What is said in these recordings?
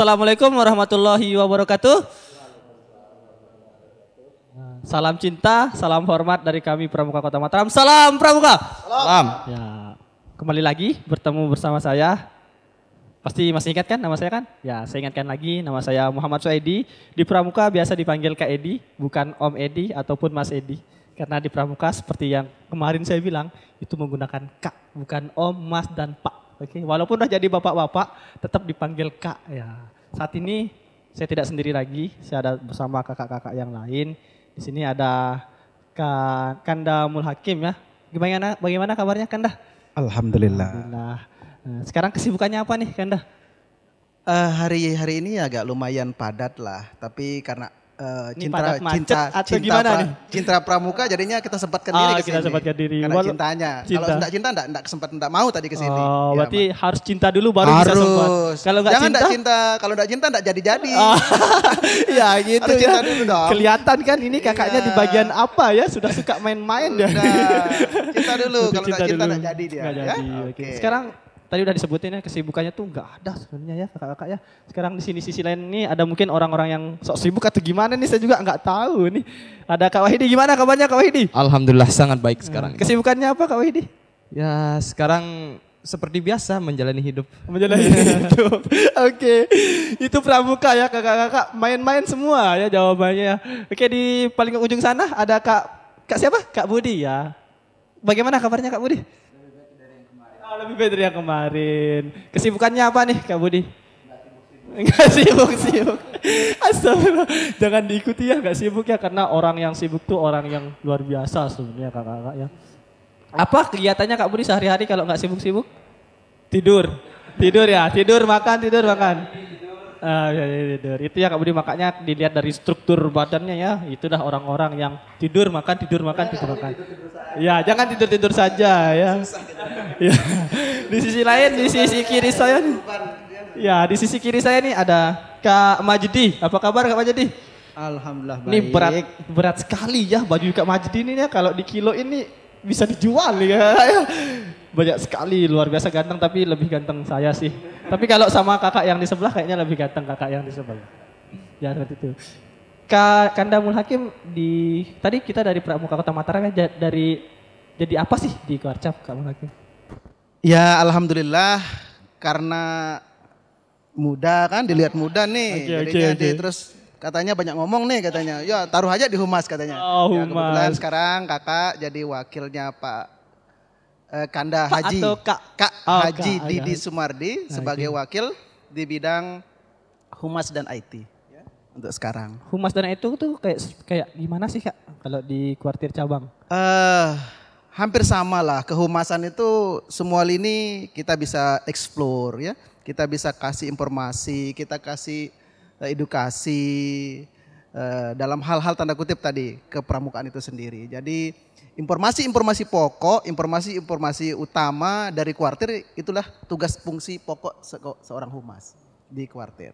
Assalamualaikum warahmatullahi wabarakatuh. Salam cinta, salam hormat dari kami Pramuka Kota Mataram. Salam Pramuka. Salam. Ya, kembali lagi bertemu bersama saya. Pasti masih ingat kan nama saya kan? Ya, saya ingatkan lagi, nama saya Muhammad Suedi. Di Pramuka biasa dipanggil Kak Edi, bukan Om Edi ataupun Mas Edi. Karena di Pramuka seperti yang kemarin saya bilang, itu menggunakan Kak, bukan Om, Mas, dan Pak. Oke, walaupun udah jadi bapak-bapak, tetap dipanggil Kak. Ya, saat ini saya tidak sendiri lagi, saya ada bersama kakak-kakak yang lain. Di sini ada Kak Kanda Mulhakim ya. Bagaimana kabarnya Kanda? Alhamdulillah. Alhamdulillah. Nah, sekarang kesibukannya apa nih Kanda? Hari ini agak lumayan padat lah, tapi karena cinta Pramuka jadinya kita sempatkan diri ke sini. Kita sempatkan diri. Karena cintanya. Kalau enggak cinta enggak mau tadi ke sini. Oh, ya, berarti harus cinta dulu baru bisa sempat. Kalau enggak cinta, kalau enggak cinta enggak jadi-jadi. Ya gitu harus ya. Cinta dulu dong. Kelihatan kan ini kakaknya di bagian apa ya? Sudah suka main-main ya. Cinta dulu, kalau enggak cinta enggak jadi dia. Nggak jadi. Ya? Oke. Sekarang tadi udah disebutin ya kesibukannya tuh nggak ada sebenarnya ya kakak-kakak ya. Sekarang di sisi lain ini ada mungkin orang-orang yang sok sibuk atau gimana nih saya juga nggak tahu nih. Ada Kak Wahidi, gimana kabarnya Kak Wahidi? Alhamdulillah sangat baik sekarang. Kesibukannya apa Kak Wahidi? Ya sekarang seperti biasa menjalani hidup. Menjalani hidup. Oke. Itu Pramuka ya kakak-kakak main-main semua ya jawabannya ya. Oke, di paling ujung sana ada Kak siapa? Kak Budi ya. Bagaimana kabarnya Kak Budi? Lebih baik dari yang kemarin. Kesibukannya apa nih Kak Budi? Enggak sibuk. Astagfirullah. Jangan diikuti ya, enggak sibuk ya. Karena orang yang sibuk tuh orang yang luar biasa sebenarnya kakak-kakak ya. Apa kegiatannya Kak Budi sehari-hari kalau enggak sibuk-sibuk? Tidur ya, tidur makan. Tidur. Itu ya Kak Budi, makanya dilihat dari struktur badannya ya. Itu dah orang-orang yang tidur makan. Ya, jangan tidur saja ya. Ya. Di sisi lain, di sisi kiri saya nih. Ya, di sisi kiri saya nih ada Kak Majdi. Apa kabar Kak Majdi? Alhamdulillah baik. Ini berat sekali ya baju Kak Majdi ini ya, kalau di kilo ini bisa dijual ya. Banyak sekali, luar biasa ganteng, tapi lebih ganteng saya sih. Tapi kalau sama kakak yang di sebelah kayaknya lebih ganteng kakak yang di sebelah. Ya seperti itu. Kak Kanda Mulhakim, tadi kita dari Pramuka Kota Mataram ya, jadi apa sih di Kuarcap Kak Mulhakim? Ya alhamdulillah karena muda kan, dilihat muda nih. Jadi terus katanya banyak ngomong nih katanya. Ya taruh aja di humas katanya. Oh, ya, humas. kebetulan sekarang kakak jadi wakilnya Pak Kanda Pak Haji. atau Kak? Haji Kak, Didi Sumardi sebagai wakil di bidang humas dan IT ya, untuk sekarang. Humas dan itu tuh kayak gimana sih Kak kalau di kuartir cabang? Hampir sama lah, kehumasan itu semua lini kita bisa explore ya. Kita bisa kasih informasi, kita kasih edukasi dalam hal-hal tanda kutip tadi kepramukaan itu sendiri. Jadi informasi-informasi pokok, informasi-informasi utama dari kuartir itulah tugas fungsi pokok seorang humas di kuartir.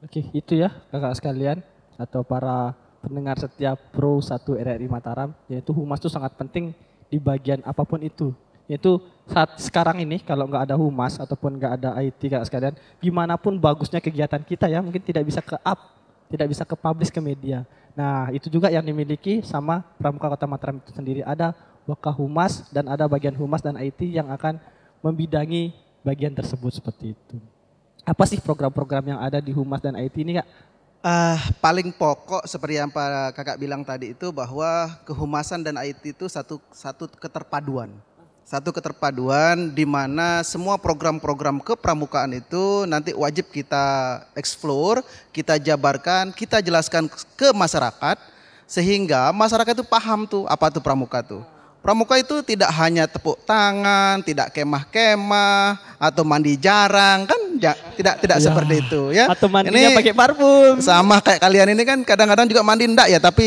Oke, itu ya kakak sekalian atau para pendengar setiap Pro 1 RRI Mataram, yaitu humas itu sangat penting di bagian apapun itu. Yaitu saat sekarang ini kalau nggak ada humas ataupun nggak ada IT kakak sekalian, gimana pun bagusnya kegiatan kita ya mungkin tidak bisa ke-up, tidak bisa ke-publish ke media. Nah itu juga yang dimiliki sama Pramuka Kota Mataram itu sendiri. Ada Wakah Humas dan ada bagian humas dan IT yang akan membidangi bagian tersebut seperti itu. Apa sih program-program yang ada di humas dan IT ini Kak? Paling pokok seperti yang Pak Kakak bilang tadi itu bahwa kehumasan dan IT itu satu keterpaduan. Satu keterpaduan di mana semua program-program kepramukaan itu nanti wajib kita explore, kita jabarkan, kita jelaskan ke masyarakat sehingga masyarakat itu paham tuh apa tuh pramuka tuh. Pramuka itu tidak hanya tepuk tangan, tidak kemah-kemah atau mandi jarang kan tidak seperti itu ya. Atau mandinya pakai parfum. Sama kayak kalian ini kan kadang-kadang juga mandi enggak ya, tapi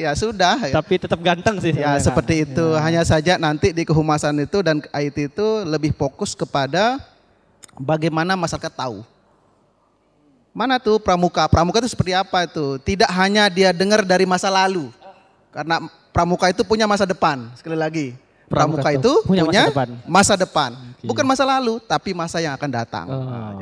ya sudah. Tapi tetap ganteng sih. Ya seperti itu. Ya. Hanya saja nanti di kehumasan itu dan IT itu lebih fokus kepada bagaimana masyarakat tahu. Mana tuh pramuka? Pramuka itu seperti apa itu? Tidak hanya dia dengar dari masa lalu. Karena pramuka itu punya masa depan, sekali lagi. Pramuka itu punya masa depan. Okay. Bukan masa lalu, tapi masa yang akan datang.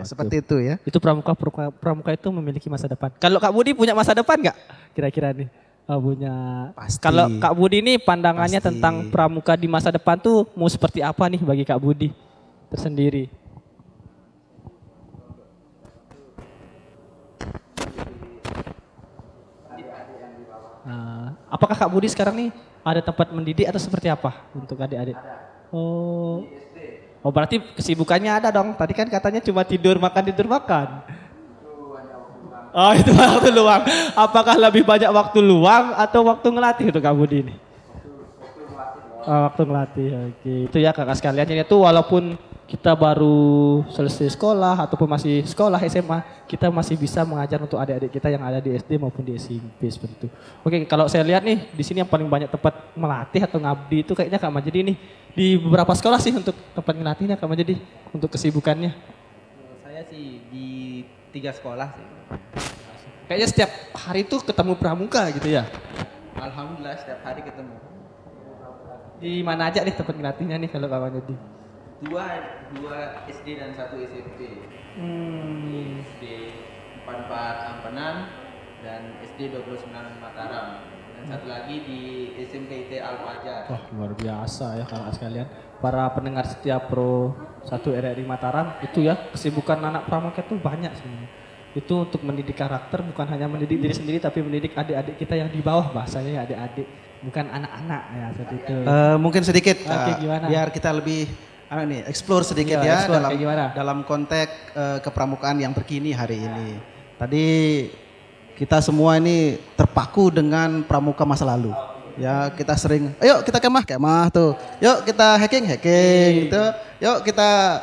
Seperti itu ya. Itu pramuka itu memiliki masa depan. Kalau Kak Budi punya masa depan nggak? Kira-kira nih. Punya. Pasti. Kalau Kak Budi ini pandangannya tentang pramuka di masa depan tuh mau seperti apa nih bagi Kak Budi tersendiri? Apakah Kak Budi sekarang nih ada tempat mendidik atau seperti apa untuk adik-adik? Oh berarti kesibukannya ada dong. Tadi kan katanya cuma tidur makan. Oh itu waktu luang. Apakah lebih banyak waktu luang atau waktu ngelatih untuk Kak Budi ini? Waktu ngelatih, oke. Itu ya kakak sekalian. Jadi itu walaupun kita baru selesai sekolah ataupun masih sekolah SMA, kita masih bisa mengajar untuk adik-adik kita yang ada di SD maupun di SMP seperti itu. Oke, kalau saya lihat nih di sini yang paling banyak tempat melatih atau ngabdi itu kayaknya Kak Majedi nih. Di beberapa sekolah sih untuk tempat ngelatihnya Kak Majedi untuk kesibukannya. Saya sih di 3 sekolah sih. Kayaknya setiap hari tuh ketemu pramuka gitu ya. Alhamdulillah setiap hari ketemu. Di mana aja nih tempat ngelatihnya nih kalau Kak Majedi? 2 SD dan 1 SMP. SD 44 Ampenan dan SD 29 Mataram. Dan satu lagi di SMP IT Al-Fajar. Wah luar biasa ya kakak sekalian. Para pendengar setia Pro 1 RRI Mataram itu ya kesibukan anak pramuka itu banyak sebenarnya. Itu untuk mendidik karakter bukan hanya mendidik diri sendiri tapi mendidik adik-adik kita yang di bawah bahasanya ya adik-adik bukan anak-anak ya seperti itu. Mungkin sedikit gimana? Biar kita lebih explore sedikit ya dalam konteks kepramukaan yang terkini hari ini. Tadi kita semua ini terpaku dengan pramuka masa lalu. Ya kita sering, ayo kita kemah tuh. Yuk kita hiking gitu. Yuk kita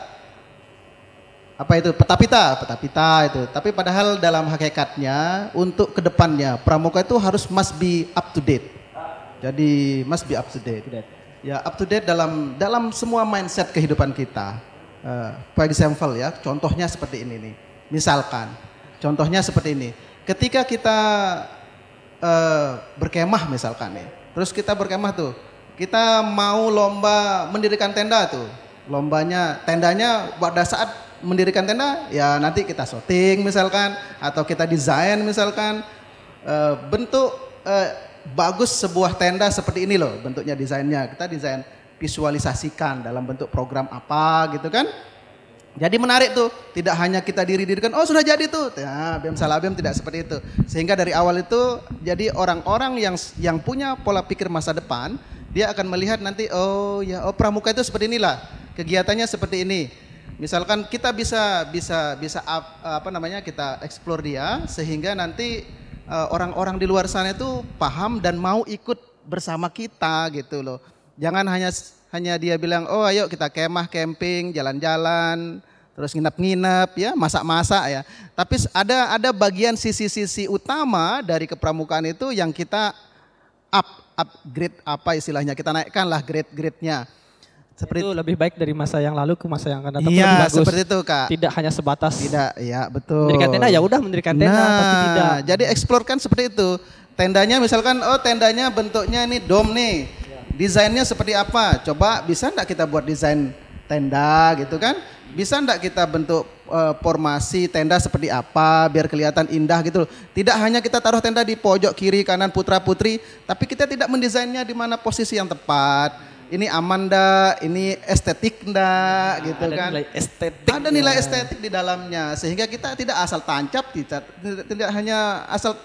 peta-pita itu. Tapi padahal dalam hakikatnya untuk kedepannya pramuka itu harus must be up to date. Jadi must be up to date. Ya up to date dalam semua mindset kehidupan kita. For example ya, contohnya seperti ini nih. Misalkan, contohnya seperti ini. Ketika kita berkemah misalkan nih. Terus kita berkemah tuh. Kita mau lomba mendirikan tenda tuh. Tendanya pada saat mendirikan tenda ya nanti kita syuting misalkan atau kita desain misalkan bentuk bagus sebuah tenda seperti ini loh bentuknya desainnya kita desain visualisasikan dalam bentuk program apa gitu kan jadi menarik tuh tidak hanya kita diri-dirikan oh sudah jadi tuh ya BEM Salabem tidak seperti itu sehingga dari awal itu jadi orang-orang yang punya pola pikir masa depan dia akan melihat nanti oh pramuka itu seperti inilah kegiatannya seperti ini. Misalkan kita bisa kita explore dia sehingga nanti orang-orang di luar sana itu paham dan mau ikut bersama kita gitu loh. Jangan hanya dia bilang oh ayo kita kemah camping jalan-jalan terus nginep-nginep ya masak-masak ya. Tapi ada bagian sisi-sisi utama dari kepramukaan itu yang kita upgrade apa istilahnya kita naikkanlah grade-grade-nya. Seperti itu lebih baik dari masa yang lalu ke masa yang akan datang. Iya, lebih bagus. Seperti itu Kak. Tidak hanya sebatas. Tidak, ya betul. Mendirikan tenda ya udah mendirikan tenda, tapi tidak. Jadi explore kan seperti itu. Tendanya misalkan, tendanya bentuknya ini dom nih. Desainnya seperti apa? Coba bisa enggak kita buat desain tenda gitu kan? Bisa enggak kita bentuk formasi tenda seperti apa biar kelihatan indah gitu. Tidak hanya kita taruh tenda di pojok kiri kanan putra putri, tapi kita tidak mendesainnya di mana posisi yang tepat. Ini aman ndak, ini estetik ndak gitu ada kan. Nilai estetik. Ada nilai estetik di dalamnya sehingga kita tidak asal tancap, tidak hanya asal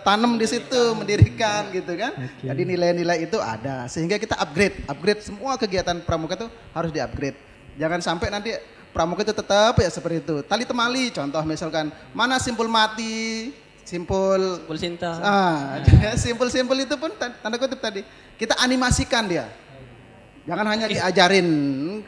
tanam di situ mendirikan gitu kan. Okay. Jadi nilai-nilai itu ada sehingga kita upgrade semua kegiatan pramuka itu harus di-upgrade. Jangan sampai nanti pramuka itu tetap ya seperti itu. Tali temali contoh misalkan mana simpul mati, simpul cinta. Simpul itu pun tanda kutip tadi. Kita animasikan dia. Jangan hanya diajarin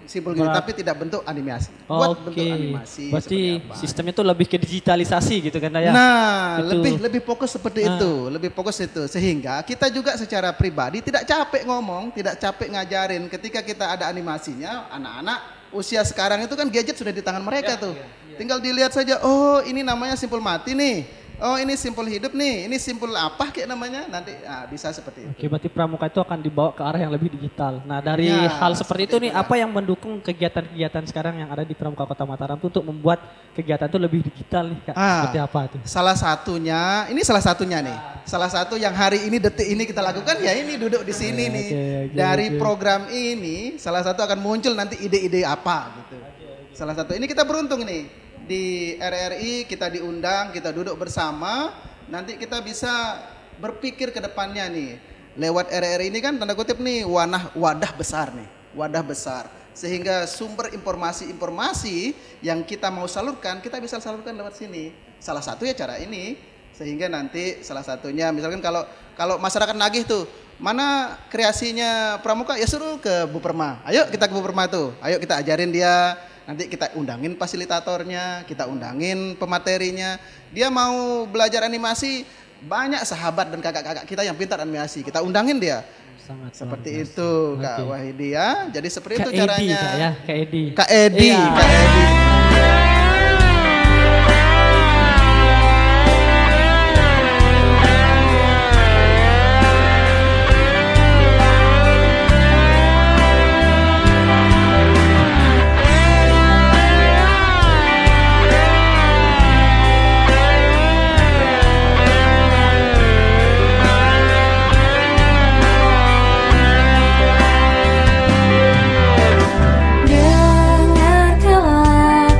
simpul gitu, tapi tidak bentuk animasi. Buat bentuk animasi. Berarti sistemnya itu lebih ke digitalisasi gitu kan ya? Nah, lebih fokus seperti itu, lebih fokus itu. Sehingga kita juga secara pribadi tidak capek ngomong, tidak capek ngajarin. Ketika kita ada animasinya, anak-anak usia sekarang itu kan gadget sudah di tangan mereka tuh. Tinggal dilihat saja, oh ini namanya simpul mati nih. Oh ini simpul hidup nih, ini simpul apa kayak namanya nanti bisa seperti itu. Oke, berarti pramuka itu akan dibawa ke arah yang lebih digital. Nah dari Ya, hal seperti itu nih, itulah. apa yang mendukung kegiatan-kegiatan sekarang yang ada di Pramuka Kota Mataram tuh untuk membuat kegiatan itu lebih digital nih Kak? Seperti apa tuh? Salah satunya, ini salah satunya nih. Salah satu yang hari ini detik ini kita lakukan ya ini duduk di sini nih. Dari program ini salah satu akan muncul nanti ide-ide apa gitu. Salah satu ini kita beruntung nih. Di RRI kita diundang, kita duduk bersama, nanti kita bisa berpikir ke depannya nih. Lewat RRI ini kan tanda kutip nih wadah besar nih, wadah besar. Sehingga sumber informasi-informasi yang kita mau salurkan, kita bisa salurkan lewat sini. Salah satu ya cara ini. Sehingga nanti salah satunya misalkan kalau masyarakat nagih tuh, mana kreasinya pramuka ya suruh ke Bu Perma. Ayo kita ke Bu Perma tuh. Ayo kita ajarin dia. Nanti kita undangin fasilitatornya, kita undangin pematerinya. Dia mau belajar animasi, banyak sahabat dan kakak-kakak kita yang pintar animasi. Kita undangin dia. Sangat Seperti itu Kak Wahidi ya. Jadi seperti Kak itu Edi, caranya. Kak, ya? Kak Edi. Kak Edi, Iya. Kak Edi. Dengarkanlah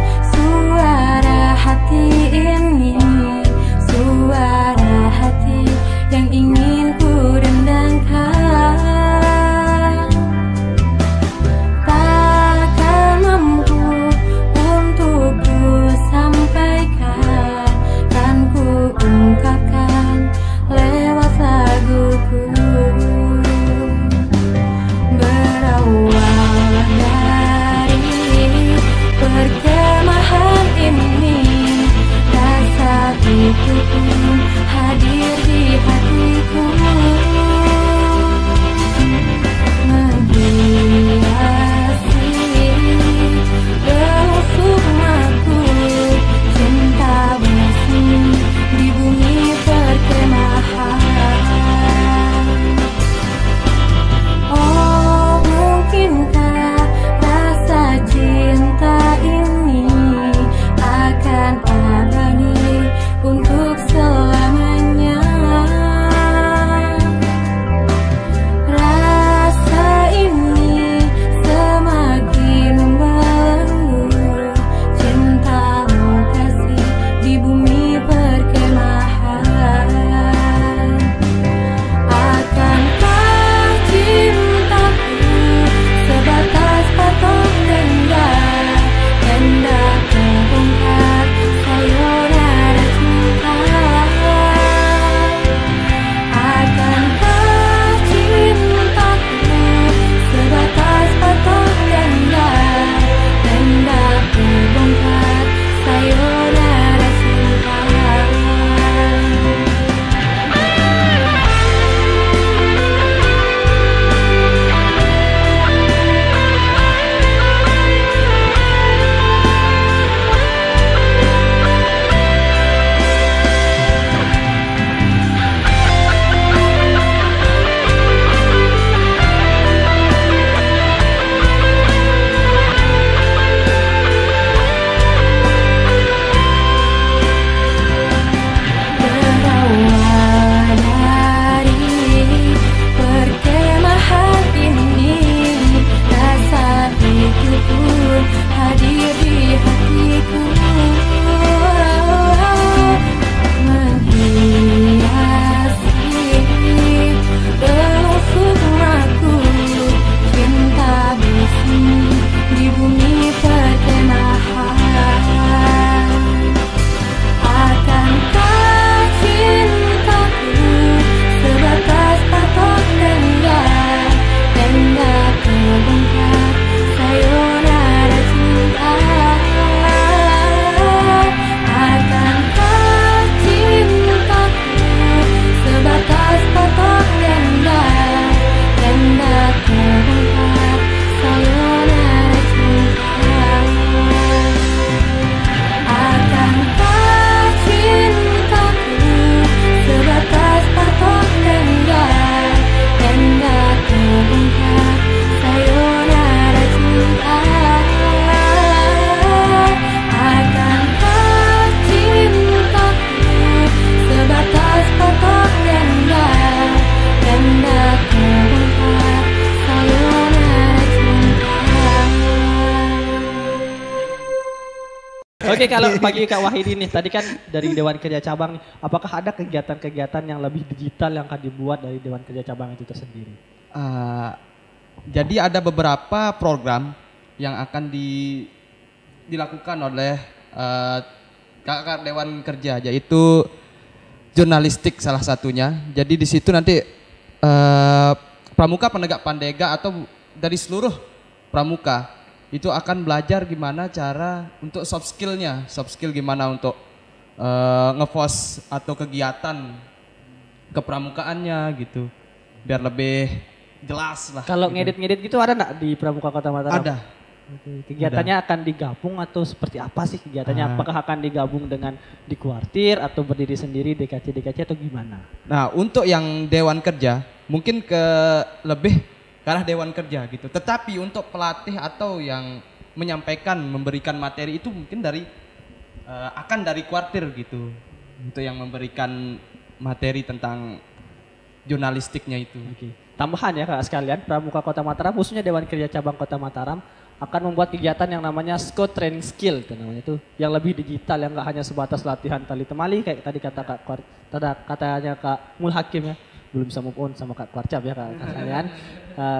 Oke, kalau bagi Kak Wahidi nih, tadi kan dari Dewan Kerja Cabang nih, apakah ada kegiatan-kegiatan yang lebih digital yang akan dibuat dari Dewan Kerja Cabang itu tersendiri? Jadi ada beberapa program yang akan dilakukan oleh kakak Dewan Kerja, yaitu jurnalistik salah satunya. Jadi di situ nanti pramuka penegak pandega atau dari seluruh pramuka itu akan belajar gimana cara untuk soft skill gimana untuk ngepost atau kegiatan kepramukaannya gitu, biar lebih jelas lah. Kalau gitu. ngedit-ngedit gitu ada nggak di Pramuka Kota Mataram? Ada. Oke. Kegiatannya akan digabung atau seperti apa sih kegiatannya? Apakah akan digabung dengan di kuartir atau berdiri sendiri DKC atau gimana? Nah, untuk yang Dewan Kerja mungkin lebih ke arah Dewan Kerja gitu. Tetapi untuk pelatih atau yang menyampaikan, memberikan materi itu mungkin akan dari kuartir gitu. Untuk yang memberikan materi tentang jurnalistiknya itu. Oke. Tambahan ya Kak sekalian, Pramuka Kota Mataram khususnya Dewan Kerja Cabang Kota Mataram akan membuat kegiatan yang namanya Scout Training Skill namanya itu, yang lebih digital, yang nggak hanya sebatas latihan tali temali kayak tadi katanya Kak Mul Hakim ya. Belum bisa move on sama Kak Kwarcap ya Kak sekalian.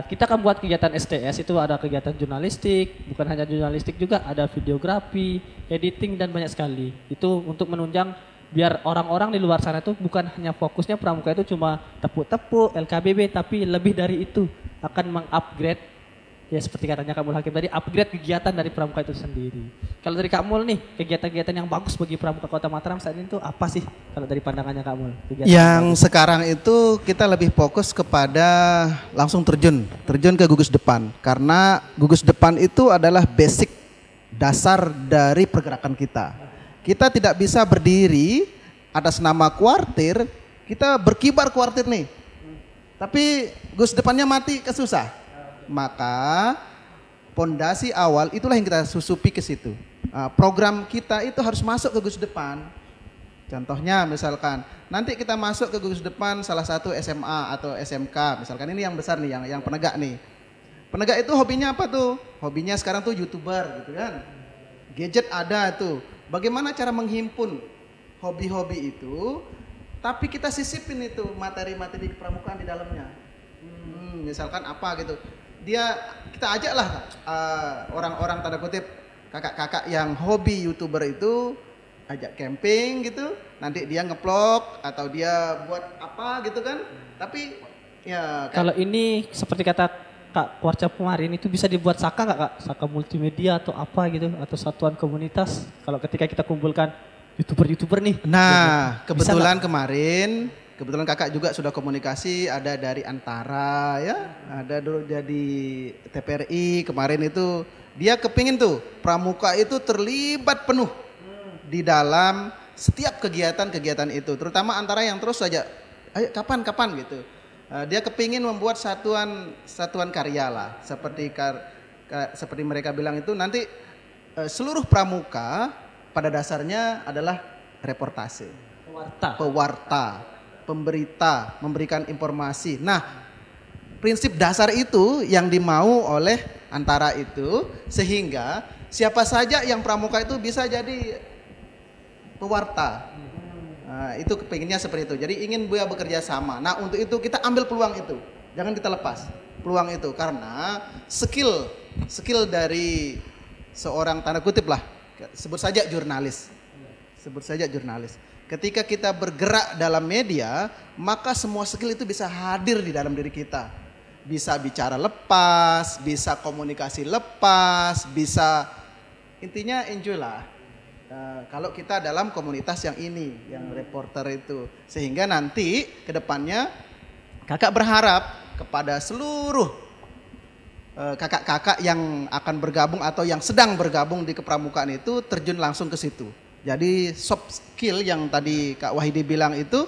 Kita akan buat kegiatan STS, itu ada kegiatan jurnalistik, bukan hanya jurnalistik juga, ada videografi, editing dan banyak sekali. Itu untuk menunjang biar orang-orang di luar sana itu bukan hanya fokusnya pramuka itu cuma tepuk-tepuk LKBB, tapi lebih dari itu akan mengupgrade. Ya seperti katanya Kak Mul Hakim tadi, upgrade kegiatan dari pramuka itu sendiri. Kalau dari Kak Mul nih, kegiatan-kegiatan yang bagus bagi pramuka Kota Mataram saat ini tuh apa sih kalau dari pandangannya Kak Mul? Yang sekarang itu kita lebih fokus kepada langsung terjun ke gugus depan. Karena gugus depan itu adalah basic dasar dari pergerakan kita. Kita tidak bisa berdiri atas nama kuartir, kita berkibar kuartir nih. Tapi gugus depannya mati, kesusah. Maka pondasi awal itulah yang kita susupi ke situ. Program kita itu harus masuk ke gugus depan. Contohnya misalkan nanti kita masuk ke gugus depan salah satu SMA atau SMK, misalkan ini yang besar nih, yang penegak nih. Penegak itu hobinya apa tuh? Hobinya sekarang tuh YouTuber gitu kan. Gadget ada tuh. Bagaimana cara menghimpun hobi-hobi itu, tapi kita sisipin itu materi-materi kepramukaan di dalamnya. Misalkan apa gitu. Kita ajaklah orang-orang tanda kutip kakak-kakak yang hobi YouTuber itu, ajak camping gitu, nanti dia ngeplok atau dia buat apa gitu kan. Tapi ya kalau ini seperti kata Kak Kwarcap kemarin itu bisa dibuat saka nggak Kak? Saka multimedia atau apa gitu, atau satuan komunitas kalau ketika kita kumpulkan YouTuber nih. Nah, kebetulan kemarin kakak juga sudah komunikasi, ada dari Antara ya, ada dulu jadi TPRI kemarin itu, dia kepingin tuh pramuka itu terlibat penuh di dalam setiap kegiatan-kegiatan itu, terutama Antara yang terus saja, ayo kapan gitu. Dia kepingin membuat satuan karya lah, seperti mereka bilang itu nanti seluruh pramuka pada dasarnya adalah reportase, pewarta, pemberita, memberikan informasi. Nah, prinsip dasar itu yang dimau oleh Antara itu, sehingga siapa saja yang pramuka itu bisa jadi pewarta. Nah, itu kepinginnya seperti itu. Jadi ingin Buya bekerja sama. Nah, untuk itu kita ambil peluang itu. Jangan kita lepas peluang itu, karena skill dari seorang tanda kutip lah, sebut saja jurnalis. Ketika kita bergerak dalam media, maka semua skill itu bisa hadir di dalam diri kita. Bisa bicara lepas, bisa komunikasi lepas, bisa intinya enjoy lah. Kalau kita dalam komunitas yang ini, yang reporter itu. Sehingga nanti ke depannya kakak berharap kepada seluruh kakak-kakak yang akan bergabung atau yang sedang bergabung di kepramukaan itu terjun langsung ke situ. Jadi soft skill yang tadi Kak Wahidi bilang itu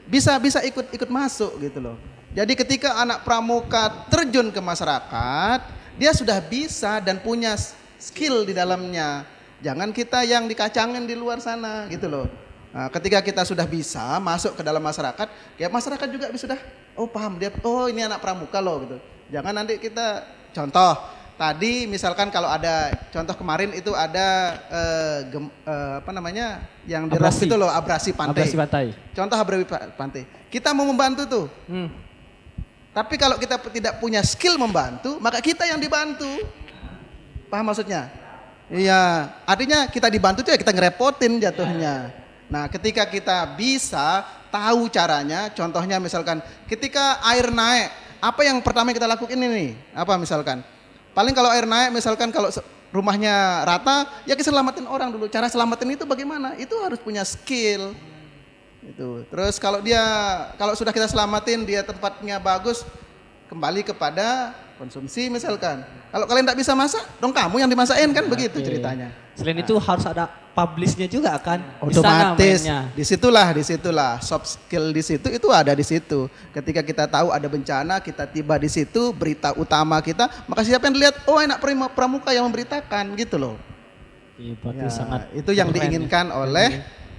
bisa ikut masuk gitu loh. Jadi ketika anak pramuka terjun ke masyarakat, dia sudah bisa dan punya skill di dalamnya. Jangan kita yang dikacangin di luar sana gitu loh. Nah, ketika kita sudah bisa masuk ke dalam masyarakat, ya masyarakat juga sudah paham dia, ini anak pramuka loh gitu. Jangan nanti kita contoh Tadi misalkan kalau ada contoh kemarin itu ada apa namanya yang di rock Abrasi. itu loh, abrasi pantai. Abrasi pantai. Contoh abrasi pantai. Kita mau membantu tuh. Tapi kalau kita tidak punya skill membantu, maka kita yang dibantu. Paham maksudnya? Iya, artinya kita dibantu itu ya kita ngerepotin jatuhnya. Nah, ketika kita bisa tahu caranya, contohnya misalkan ketika air naik, apa yang pertama kita lakukan ini nih? Apa misalkan? Paling kalau air naik misalkan kalau rumahnya rata, ya kita selamatin orang dulu. Cara selamatin itu bagaimana? Itu harus punya skill. Itu. Terus kalau sudah kita selamatin dia tempatnya bagus, kembali kepada konsumsi misalkan. Kalau kalian tidak bisa masak, dong kamu yang dimasakin kan begitu ceritanya. Selain itu harus ada publishnya juga kan. Di sana Otomatis mainnya. disitulah soft skill di situ itu ada di situ. Ketika kita tahu ada bencana, kita tiba di situ, berita utama kita, maka siapa yang lihat, oh enak pramuka yang memberitakan gitu loh. Iya, berarti Ya, sangat itu yang keren diinginkan ya. oleh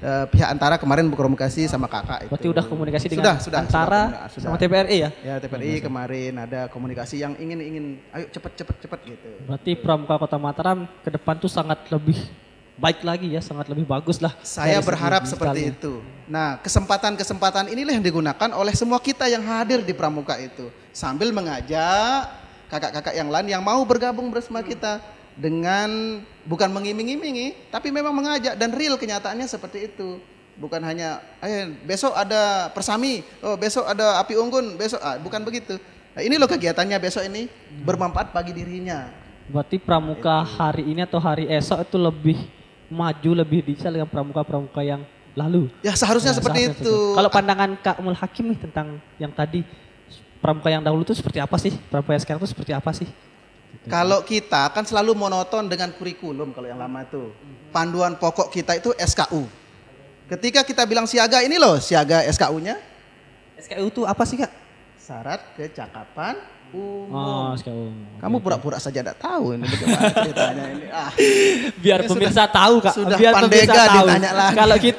pihak antara kemarin berkomunikasi sama kakak itu. Berarti udah komunikasi dengan Sudah, antara sudah. sama TPRI ya? Ya TPRI kemarin ada komunikasi yang ingin ayo cepet gitu. Berarti Pramuka Kota Mataram ke depan tuh sangat lebih baik lagi ya, sangat lebih bagus lah. Saya dari segi berharap digitalnya. seperti itu. Nah, kesempatan-kesempatan inilah yang digunakan oleh semua kita yang hadir di Pramuka itu. Sambil mengajak kakak-kakak yang lain yang mau bergabung bersama kita. Dengan bukan mengiming-imingi, tapi memang mengajak dan real kenyataannya seperti itu. Bukan hanya, besok ada persami, oh besok ada api unggun, besok, bukan begitu. Nah, ini loh kegiatannya besok ini, bermanfaat bagi dirinya. Berarti Pramuka hari ini atau hari esok itu lebih maju, lebih digital dengan Pramuka-Pramuka yang lalu. Ya seharusnya Nah, seperti seharusnya itu. Kalau pandangan Kak Mul Hakim nih tentang yang tadi, Pramuka yang dahulu itu seperti apa sih? Pramuka yang sekarang itu seperti apa sih? Kalau kita kan selalu monoton dengan kurikulum kalau yang lama itu. Panduan pokok kita itu SKU. Ketika kita bilang siaga, ini loh siaga SKU-nya. SKU itu apa sih Kak? Syarat kecakapan umum. Oh, SKU. Kamu pura-pura saja tidak tahu ini bagaimana ceritanya ini. Biar Ini pemirsa tahu Kak. sudah Biar pandega pemirsa tahu. ditanya lagi.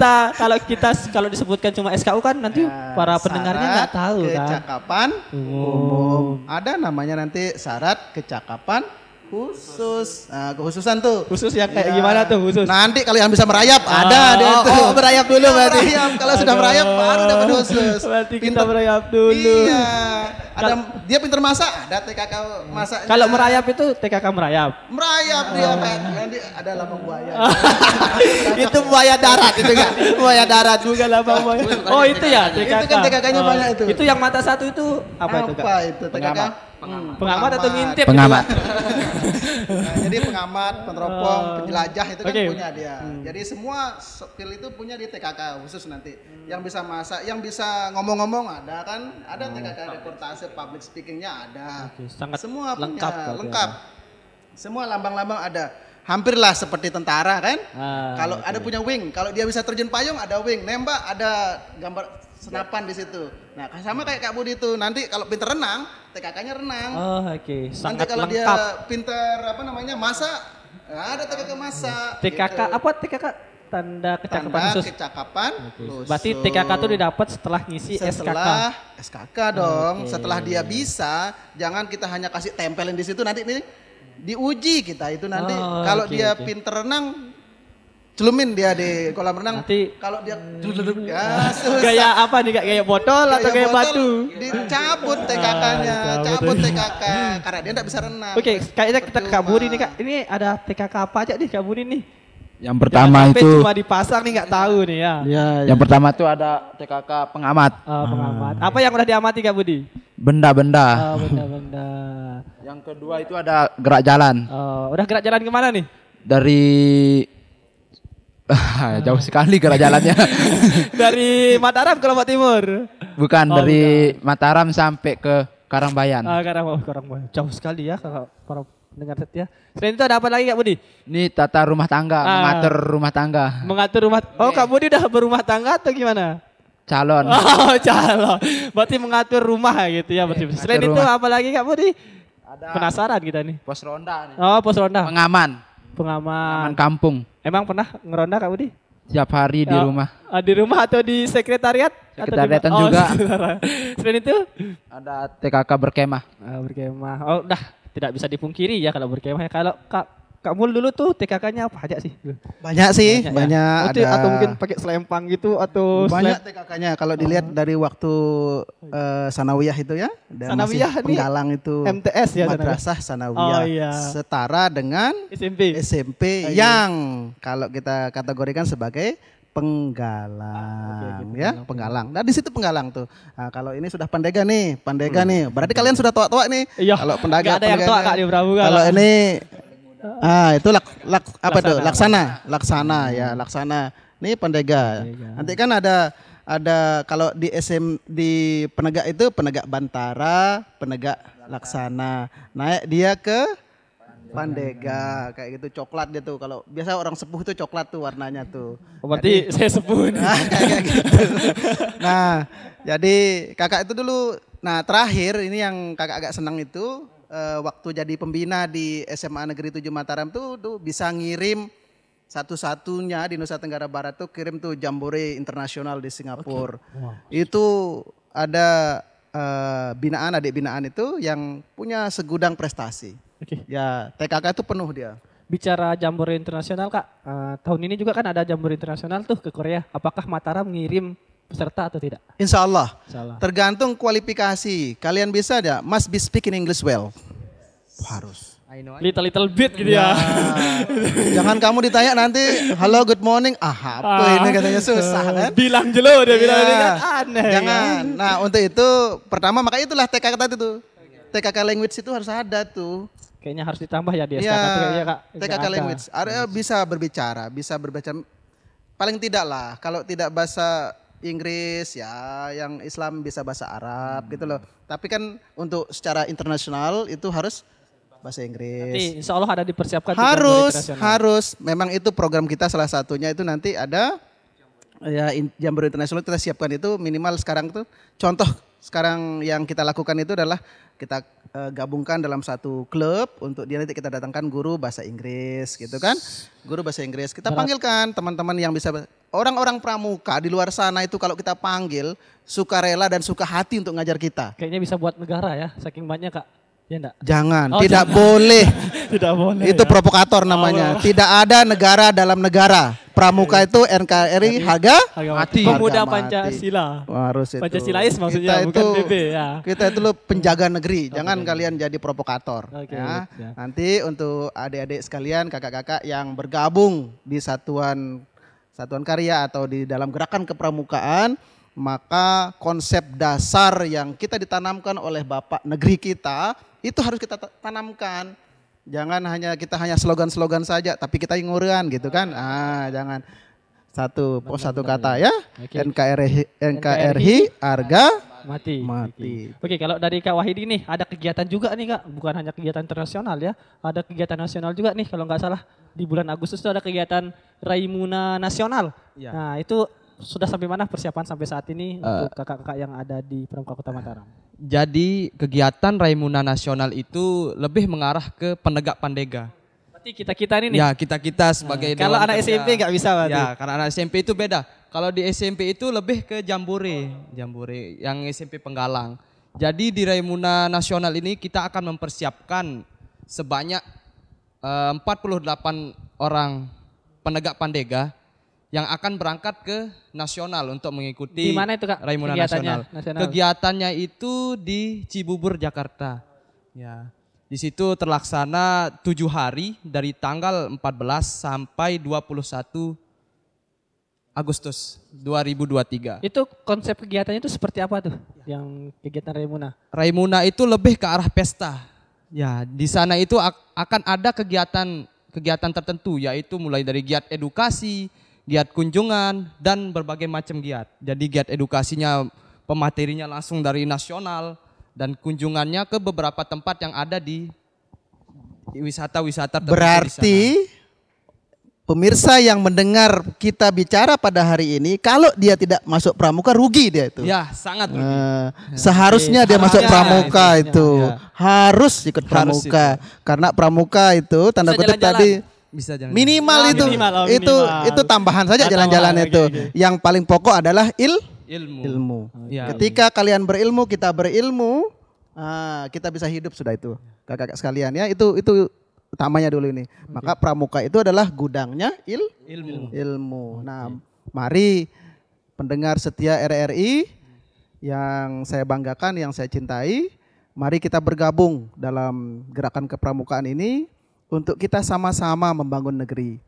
Kalau disebutkan cuma SKU kan nanti para pendengarnya nggak tahu kan. Kecakapan umum. Ada namanya nanti syarat kecakapan khusus. Nah, kekhususan tuh. Khusus yang kayak Iya. gimana tuh khusus? Nanti kalau yang bisa merayap ada deh itu. merayap dulu Iya, berarti. merayap. Kalau sudah merayap baru dapat khusus. Berarti kita Pinter- merayap dulu. Iya. Dia pinter masak, ada TKK masaknya. Kalau merayap itu TKK merayap. Merayap dia kayak nanti ada lambang buaya. Itu buaya darat itu kan? Buaya darat bukan lambang buaya. Oh itu ya TKK. Itu kan TKK-nya banyak itu. Itu yang mata satu itu apa itu Kak? Apa itu TKK? Pengamat atau ngintip? Pengamat. Nah, jadi pengamat, peneropong, penjelajah itu kan Oke. punya dia. Jadi semua skill itu punya di TKK khusus nanti. Yang bisa masak, yang bisa ngomong-ngomong ada kan? Ada TKK reportase, public speakingnya ada. Oke, sangat semua lengkap punya, berarti lengkap. Semua lambang-lambang ada. Hampirlah seperti tentara kan? Kalau ada punya wing, kalau dia bisa terjun payung ada wing, nembak ada gambar senapan di situ. Nah, sama kayak Kak Budi itu. Nanti kalau pinter renang, TKK-nya renang. Oh oke, Nanti sangat kalau dia lengkap. pinter masak, ada TKK masak. TKK gitu. apa TKK? Tanda kecakapan Tanda khusus. kecakapan khusus. Berarti TKK itu didapat setelah ngisi SKK. Setelah SKK dong. Oke. Setelah dia bisa, jangan kita hanya kasih tempelin di situ nanti nih diuji kita itu nanti. Oh, Kalau oke, dia oke. pinter renang, celumin dia di kolam renang. Nanti- kalau dia ya, susah. Gaya apa nih Kak? Gaya botol atau gaya botol, batu? Dicabut TKK-nya, dicabut. cabut TKK karena dia enggak bisa renang. Oke, kayaknya kita ke Kak Percuma. Budi nih Kak. Ini ada TKK apa aja nih Kak Budi nih? Yang pertama Jangan sampai itu cuma dipasang nih nggak tahu nih ya. yang pertama itu ada TKK pengamat. Pengamat. Apa yang udah diamati Kak Budi? Benda-benda. Benda-benda. Yang kedua itu ada gerak jalan. Udah gerak jalan kemana nih? Dari jauh sekali gerak jalannya. Dari Mataram ke Lombok Timur. Bukan Oh, dari Mataram sampai ke Karangbayan. Karang jauh sekali ya kalau para pendengar setia. Selain itu ada apa lagi Kak Budi? Ini tata rumah tangga, mengatur rumah tangga. Mengatur rumah. Oh Kak Budi udah berumah tangga atau gimana? Calon. Oh calon. Berarti mengatur rumah gitu ya. Selain itu rumah. apa lagi Kak Budi? Ada Penasaran kita nih. pos ronda nih. Oh pos ronda. Pengaman. Pengaman. Pengaman kampung. Emang pernah ngeronda Kak Budi? Setiap hari di rumah. Di rumah atau di sekretariat? Sekretariatan Atau di juga. sekretariat. Selain itu? Ada TKK berkemah. Berkemah. Oh udah tidak bisa dipungkiri ya kalau berkemah. Kalau Kak Mul dulu tuh TKK-nya apa aja sih? Banyak sih, banyak ada. Atau mungkin pakai selempang gitu atau banyak TKK-nya kalau dilihat dari waktu sanawiyah itu ya. Dan Sanawiyah masih nih, penggalang itu MTS ya, madrasah sanawiyah. Oh, iya. Setara dengan SMP yang kalau kita kategorikan sebagai penggalang ya, penggalang. Nah, di situ penggalang tuh. Nah, kalau ini sudah pandega nih. Berarti kalian sudah tua-tua nih. Iya. Kalau pendega ada yang tua Kak di Pramuka. Kalau ini itu apa tuh? Laksana ya, laksana. Ini pendega. Nanti kan ada kalau di penegak itu penegak bantara, penegak laksana. Naik dia ke pandega kayak gitu, coklat dia tuh. Kalau biasa orang sepuh itu coklat tuh warnanya tuh. Berarti saya sepuh. Kayak gitu. Nah, jadi kakak itu dulu. Nah, terakhir ini yang kakak agak senang itu waktu jadi pembina di SMA Negeri 7 Mataram tuh bisa ngirim satu-satunya di Nusa Tenggara Barat tuh kirim tuh jambore internasional di Singapura. Itu ada binaan, adik binaan itu yang punya segudang prestasi. Ya, TKK itu penuh dia. Bicara jambore internasional Kak, tahun ini juga kan ada jambore internasional tuh ke Korea. Apakah Mataram ngirim peserta atau tidak? Insya Allah. Insya Allah. Tergantung kualifikasi. Kalian bisa ya, must be speaking English well. Harus. Little bit gitu ya. Jangan kamu ditanya nanti, halo good morning, apa ini katanya susah kan? Bilang jelo dia bilang ini kan aneh. Jangan. Nah untuk itu pertama makanya itulah TKK tadi tuh. TKK language itu harus ada tuh. Kayaknya harus ditambah ya di SKK Ya, kayaknya Kak. TKK language. Ada bisa berbicara. Paling tidak lah kalau tidak bahasa Inggris ya, yang Islam bisa bahasa Arab gitu loh. Tapi kan untuk secara internasional itu harus bahasa Inggris. Nanti insya Allah ada dipersiapkan. Harus. Memang itu program kita salah satunya itu nanti ada ya Jambore Internasional kita siapkan itu minimal sekarang tuh. Contoh sekarang yang kita lakukan itu adalah kita gabungkan dalam satu klub untuk dia nanti kita datangkan guru bahasa Inggris gitu kan. Guru bahasa Inggris. Kita panggilkan teman-teman yang bisa orang-orang pramuka di luar sana itu kalau kita panggil sukarela dan suka hati untuk ngajar kita. Kayaknya bisa buat negara ya, saking banyak Kak. Ya enggak? Jangan, tidak boleh. Tidak boleh. Itu provokator namanya. Tidak ada negara dalam negara. Pramuka itu NKRI harga mati. Pemuda Pancasila. Harus itu. Pancasilais maksudnya, bukan itu, BB ya. Kita itu loh penjaga negeri. Jangan kalian jadi provokator. Ya. Nanti untuk adik-adik sekalian, kakak-kakak yang bergabung di satuan karya atau di dalam gerakan kepramukaan, maka konsep dasar yang kita ditanamkan oleh Bapak negeri kita itu harus kita tanamkan. Jangan kita hanya slogan-slogan saja, tapi kita ingurian gitu kan. Jangan satu kata ya. NKRI harga mati. Oke, kalau dari Kak Wahidi nih ada kegiatan juga nih Kak, bukan hanya kegiatan internasional ya, ada kegiatan nasional juga nih kalau nggak salah di bulan Agustus itu ada kegiatan Raimuna Nasional. Ya. Nah itu sudah sampai mana persiapan sampai saat ini untuk kakak-kakak yang ada di Pramuka Kota Mataram? Jadi kegiatan Raimuna Nasional itu lebih mengarah ke penegak pandega. Berarti kita nih. Ya kita sebagai kalau anak SMP nggak bisa berarti. Ya karena anak SMP itu beda. Kalau di SMP itu lebih ke jambore yang SMP Penggalang. Jadi di Raimuna Nasional ini kita akan mempersiapkan sebanyak 48 orang penegak pandega yang akan berangkat ke nasional untuk mengikuti di mana itu Kak? Raimuna Nasional. Kegiatannya itu di Cibubur, Jakarta. Ya. Di situ terlaksana 7 hari dari tanggal 14 sampai 21 Agustus 2023. Itu konsep kegiatannya itu seperti apa tuh? Yang kegiatan Raimuna? Raimuna itu lebih ke arah pesta. Ya, di sana itu akan ada kegiatan tertentu, yaitu mulai dari giat edukasi, giat kunjungan, dan berbagai macam giat. Jadi giat edukasinya pematerinya langsung dari nasional dan kunjungannya ke beberapa tempat yang ada di wisata-wisata. Berarti pemirsa yang mendengar kita bicara pada hari ini, kalau dia tidak masuk pramuka rugi dia itu. Ya, sangat rugi. Seharusnya dia masuk pramuka itu. Harus ikut pramuka. Karena pramuka itu tanda kutip tadi bisa jalan. Minimal itu tambahan saja jalan-jalan itu. Okay. Yang paling pokok adalah ilmu. Ya. Ketika kalian berilmu, kita berilmu, Kita bisa hidup sudah itu, kakak-kakak sekalian ya. Itu utamanya dulu ini. Maka pramuka itu adalah gudangnya ilmu. Nah, mari pendengar setia RRI yang saya banggakan, yang saya cintai, mari kita bergabung dalam gerakan kepramukaan ini untuk kita sama-sama membangun negeri.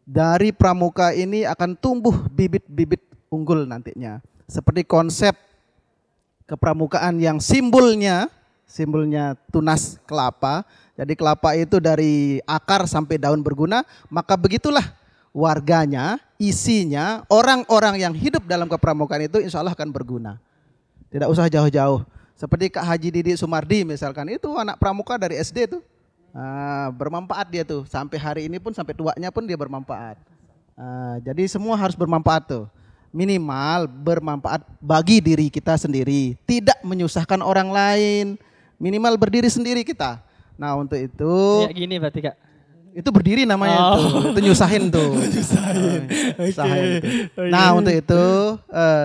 Dari pramuka ini akan tumbuh bibit-bibit unggul nantinya. Seperti konsep kepramukaan yang simbolnya tunas kelapa. Jadi kelapa itu dari akar sampai daun berguna, maka begitulah warganya, isinya, orang-orang yang hidup dalam kepramukaan itu insya Allah akan berguna. Tidak usah jauh-jauh. Seperti Kak Haji Didi Sumardi misalkan, itu anak pramuka dari SD tuh. Bermanfaat dia tuh. Sampai hari ini pun, sampai tuanya pun dia bermanfaat. Jadi semua harus bermanfaat tuh. Minimal bermanfaat bagi diri kita sendiri. Tidak menyusahkan orang lain. Minimal berdiri sendiri kita. Nah untuk itu. Kayak gini berarti Kak. Itu berdiri namanya tuh. Itu nyusahin tuh. Nyusahin. Nah untuk itu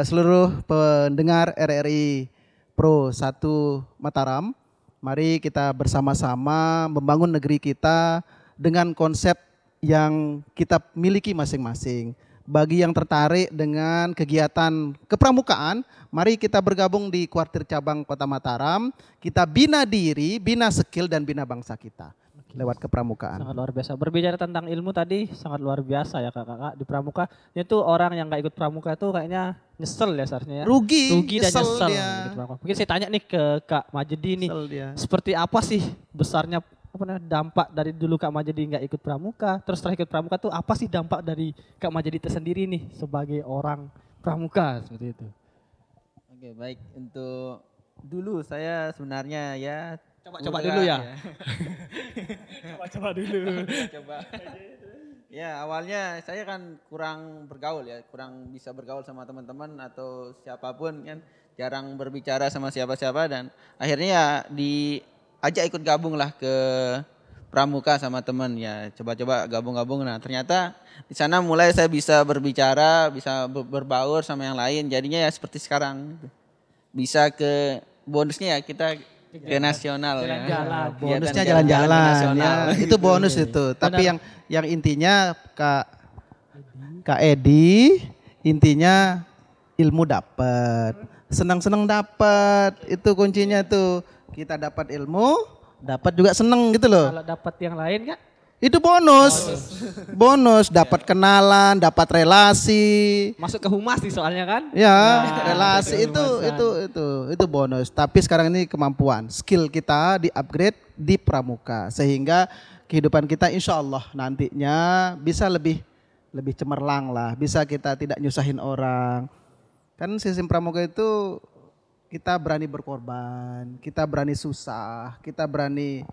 seluruh pendengar RRI Pro 1 Mataram, mari kita bersama-sama membangun negeri kita dengan konsep yang kita miliki masing-masing. Bagi yang tertarik dengan kegiatan kepramukaan, mari kita bergabung di kuartir cabang Kota Mataram. Kita bina diri, bina skill dan bina bangsa kita lewat kepramukaan. Sangat luar biasa. Berbicara tentang ilmu tadi sangat luar biasa ya kakak-kakak di pramuka. Itu orang yang gak ikut pramuka itu kayaknya nyesel ya seharusnya ya. Rugi dan nyesel. dia. Mungkin saya tanya nih ke Kak Majedi nih. Seperti apa sih besarnya dampak dari dulu Kak Majedi nggak ikut pramuka, terus setelah ikut pramuka tuh apa sih dampak dari Kak Majedi tersendiri nih sebagai orang pramuka seperti itu? Oke, baik. Untuk dulu saya sebenarnya ya coba dulu ya. Coba dulu. Coba. Ya awalnya saya kan kurang bergaul ya, kurang bisa bergaul sama teman-teman atau siapapun kan, jarang berbicara sama siapa-siapa dan akhirnya ya ajak ikut gabung lah ke pramuka sama teman ya, coba-coba gabung-gabung. Nah ternyata di sana mulai saya bisa berbicara, bisa berbaur sama yang lain, jadinya ya seperti sekarang bisa ke bonusnya ya kita ke nasional jalan-jalan. Ya. Bonusnya jalan-jalan ya, itu bonus itu. Tapi yang intinya Kak Edi intinya ilmu dapat, senang-senang dapat, itu kuncinya tuh. Kita dapat ilmu, dapat juga seneng gitu loh. Kalau dapat yang lain Kak? Itu bonus. Bonus, dapat kenalan, dapat relasi. Masuk ke humas nih soalnya kan? Ya, relasi itu bonus. Tapi sekarang ini kemampuan, skill kita di-upgrade di pramuka sehingga kehidupan kita insya Allah nantinya bisa lebih cemerlang lah, bisa kita tidak nyusahin orang. Kan sistem pramuka itu kita berani berkorban, kita berani susah, kita berani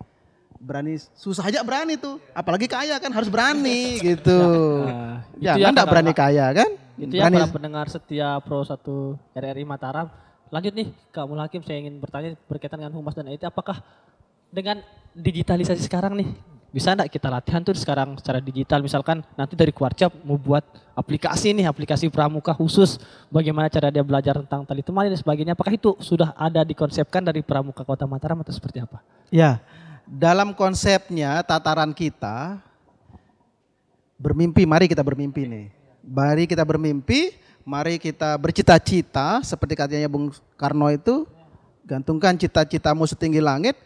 susah aja berani tuh. Apalagi kaya kan harus berani gitu. Jangan enggak berani kaya kan? Itu ya para pendengar setia Pro 1 RRI Mataram. Lanjut nih Kak Mulhakim, saya ingin bertanya berkaitan dengan humas dan IT. Apakah dengan digitalisasi sekarang nih, bisa enggak kita latihan tuh sekarang secara digital, misalkan nanti dari Kuarcap mau buat aplikasi pramuka khusus, bagaimana cara dia belajar tentang tali temali dan sebagainya, apakah itu sudah ada dikonsepkan dari pramuka Kota Mataram atau seperti apa? Ya, dalam konsepnya tataran kita bermimpi, mari kita bermimpi nih. Mari kita bermimpi, mari kita bercita-cita seperti katanya Bung Karno itu, gantungkan cita-citamu setinggi langit.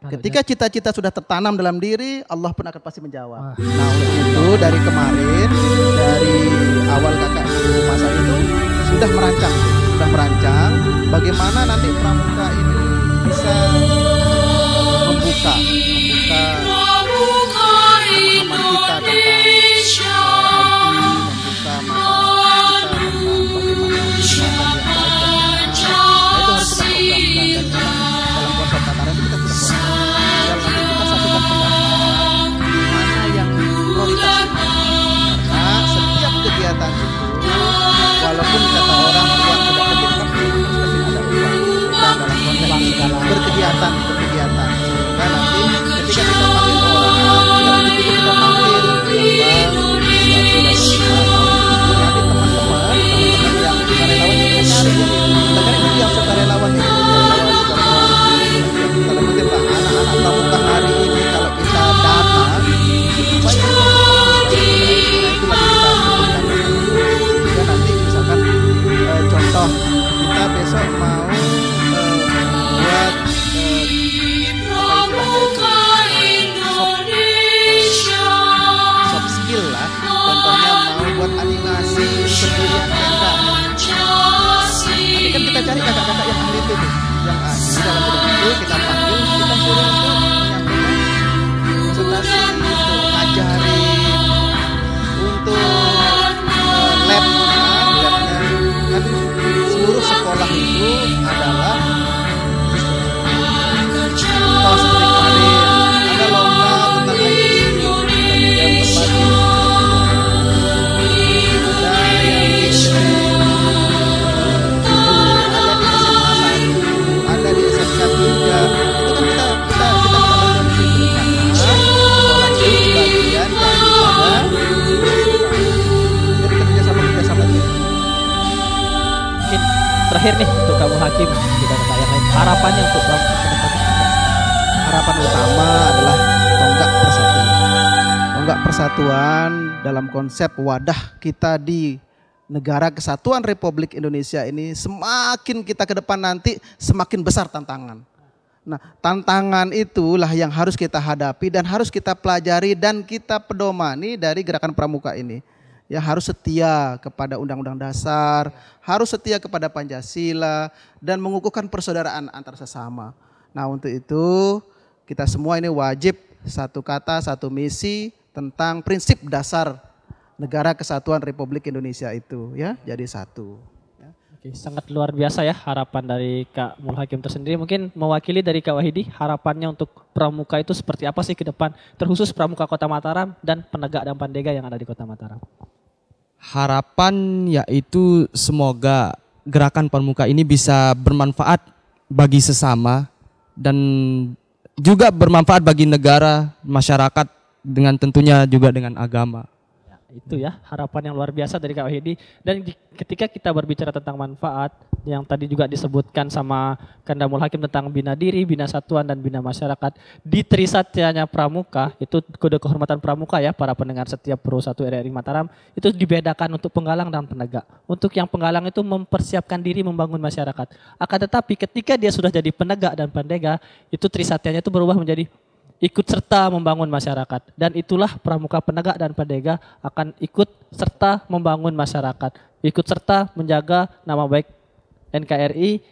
Ketika cita-cita sudah tertanam dalam diri, Allah pun akan pasti menjawab. Nah untuk itu dari kemarin, dari awal kakak di masa itu sudah merancang bagaimana nanti pramuka ini bisa membuka pemahaman kita tentang membuka mata kita tentang bagaimana itu harus kita programkan dan dalam konsep tataran itu kita sudah kita satukan pendapat mana yang prioritas karena setiap kegiatan itu walaupun kata orang uang tidak penting tapi pasti ada uang kita dalam konsep berkegiatan terakhir nih untuk kamu hakim, tidak ada yang lain. Harapannya untuk Pramuka ke depan. Harapan utama adalah tonggak persatuan. Tonggak persatuan dalam konsep wadah kita di Negara Kesatuan Republik Indonesia ini, semakin kita ke depan nanti semakin besar tantangan. Nah, tantangan itulah yang harus kita hadapi dan harus kita pelajari dan kita pedomani dari gerakan Pramuka ini. Ya, harus setia kepada Undang-Undang Dasar, harus setia kepada Pancasila dan mengukuhkan persaudaraan antar sesama. Nah, untuk itu kita semua ini wajib satu kata, satu misi tentang prinsip dasar Negara Kesatuan Republik Indonesia itu, ya, jadi satu. Oke, sangat luar biasa ya harapan dari Kak Mul Hakim tersendiri. Mungkin mewakili dari Kak Wahidi, harapannya untuk Pramuka itu seperti apa sih ke depan? Terkhusus Pramuka Kota Mataram dan penegak dan pandega yang ada di Kota Mataram. Harapan yaitu semoga gerakan Pramuka ini bisa bermanfaat bagi sesama dan juga bermanfaat bagi negara, masyarakat, dengan tentunya juga dengan agama. Itu ya harapan yang luar biasa dari Kak Wahidi. Dan ketika kita berbicara tentang manfaat yang tadi juga disebutkan sama Kanda Mul Hakim tentang bina diri, bina satuan dan bina masyarakat, di Trisatyanya Pramuka, itu kode kehormatan Pramuka ya, para pendengar setiap Pro 1 RRI Mataram, itu dibedakan untuk penggalang dan penegak. Untuk yang penggalang itu mempersiapkan diri membangun masyarakat. Akan tetapi ketika dia sudah jadi penegak dan pendega, itu Trisatyanya itu berubah menjadi ikut serta membangun masyarakat, dan itulah Pramuka penegak dan pendega akan ikut serta membangun masyarakat, ikut serta menjaga nama baik NKRI,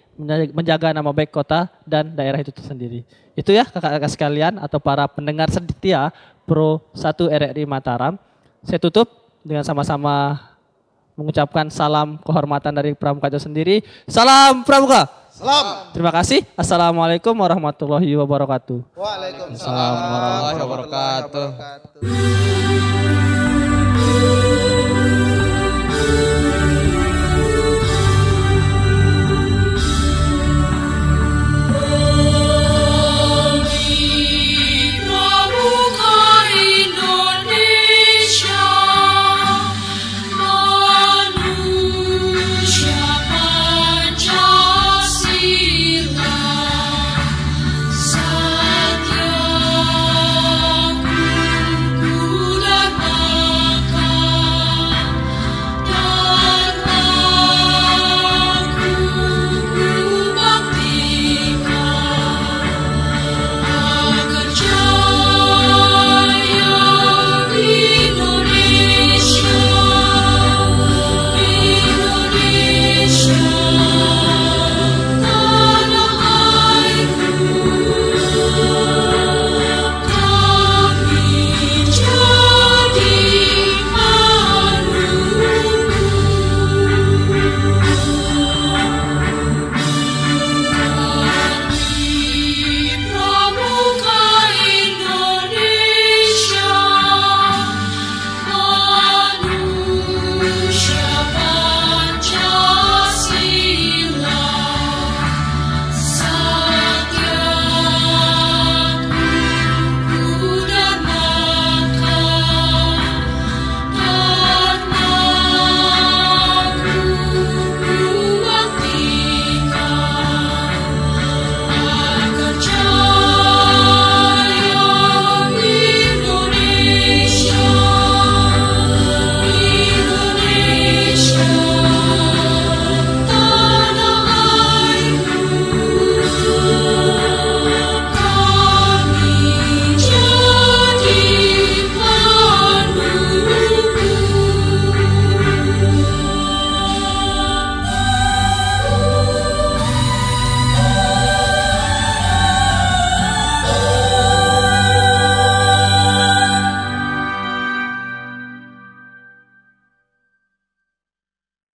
menjaga nama baik kota dan daerah itu sendiri. Itu ya kakak-kakak sekalian atau para pendengar setia Pro 1 RRI Mataram. Saya tutup dengan sama-sama mengucapkan salam kehormatan dari Pramuka itu sendiri. Salam Pramuka. Salam. Terima kasih. Assalamualaikum warahmatullahi wabarakatuh. Waalaikumsalam Assalamualaikum warahmatullahi wabarakatuh. wabarakatuh.